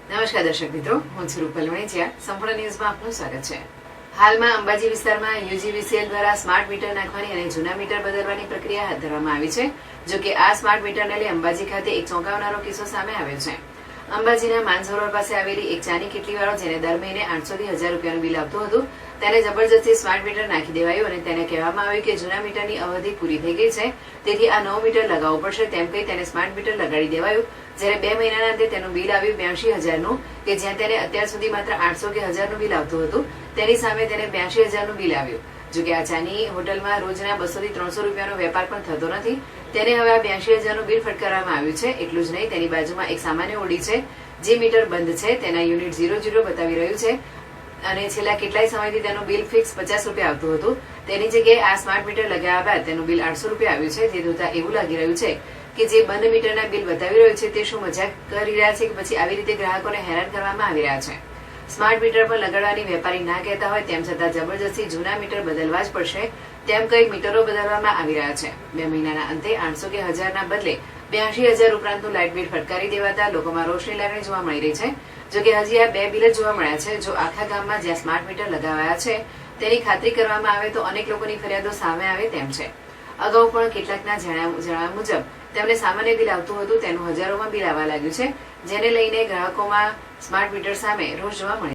નમસ્કાર દર્શક મિત્રો, હું છું રૂપલ વણેચિયા. સંપૂર્ણ ન્યૂઝમાં આપનું સ્વાગત છે. હાલમાં અંબાજી વિસ્તારમાં યુજીવીસીએલ દ્વારા સ્માર્ટ મીટર નાખવાની અને જૂના મીટર બદલવાની પ્રક્રિયા હાથ ધરવામાં આવી છે. જો કે આ સ્માર્ટ મીટરને લઈ અંબાજી ખાતે એક ચોંકાવનારો કિસ્સો સામે આવ્યો છે. અંબાજીના માનસરોવર પાસે આવેલી એક ચાની કીટલીવાળો, જેને દર મહિને 800 થી 1000 રૂપિયાનું બિલ આવતું હતું, તેને જબરજસ્તી સ્માર્ટ મીટર નાખી દેવાયું અને તેને કહેવામાં આવ્યું કે જૂના મીટરની અવધિ પૂરી થઈ ગઈ છે, તેથી આ નવું મીટર લગાવવું પડશે. તેમ કહી તેને સ્માર્ટ મીટર લગાડી દેવાયું. જ્યારે 2 મહિનાના અંતે તેનું બિલ આવ્યું 82,000નું, કે જ્યાં તેને અત્યાર સુધી માત્ર 800 કે 1000નું બિલ આવતું હતું, તેની સામે તેને 82,000નું બિલ આવ્યું. જો કે આ ચાની હોટલમાં રોજના 200 થી 300 રૂપિયાનો વેપાર પણ થતો નથી. તેને હવે આ 82,000નું બિલ ફટકારવામાં આવ્યું છે. એટલું જ નહીં, તેની બાજુમાં એક સામાન્ય ઓડી છે, જે મીટર બંધ છે, તેના યુનિટ 00 બતાવી રહ્યું છે અને છેલ્લા કેટલાય સમયથી તેનું બિલ ફિક્સ 50 રૂપિયા આવતું હતું. તેની જગ્યાએ આ સ્માર્ટ મીટર લગાવ્યા બાદ તેનું બિલ 800 રૂપિયા આવ્યું છે. તે જોતા એવું લાગી રહ્યું છે કે જે બંધ મીટરના બિલ બતાવી રહ્યું છે તે શું મજાક કરી રહ્યા છે કે પછી આવી રીતે ગ્રાહકોને હેરાન કરવામાં આવી રહ્યા છે. સ્માર્ટ મીટર પર લગાડવાની વેપારી ના કહેતા હોય તેમ છતાં જબરજસ્તી જૂના મીટર બદલવા જ પડશે તેમ કઈ મીટરો બદલવામાં આવી રહ્યા છે. 2 મહિનાના અંતે 800 કે 1000ના બદલે 82,000 ઉપરાંતનું લાઇટ બિલ ફટકારી દેવાતા લોકોમાં રોષની લાગણી જોવા મળી રહી છે. જોકે હજી આ 2 બિલ જ જોવા મળ્યા છે. જો આખા ગામમાં જ્યાં સ્માર્ટ મીટર લગાવાયા છે તેની ખાતરી કરવામાં આવે તો અનેક લોકોની ફરિયાદો સામે આવે તેમ છે. અગાઉ પણ કેટલાકના જણાવ્યા મુજબ તેમને સામાન્ય બિલ આવતું હતું, તેનું હજારોમાં બિલ આવવા લાગ્યું છે, જેને લઈને ગ્રાહકોમાં સ્માર્ટ મીટર સામે રોષ જોવા મળે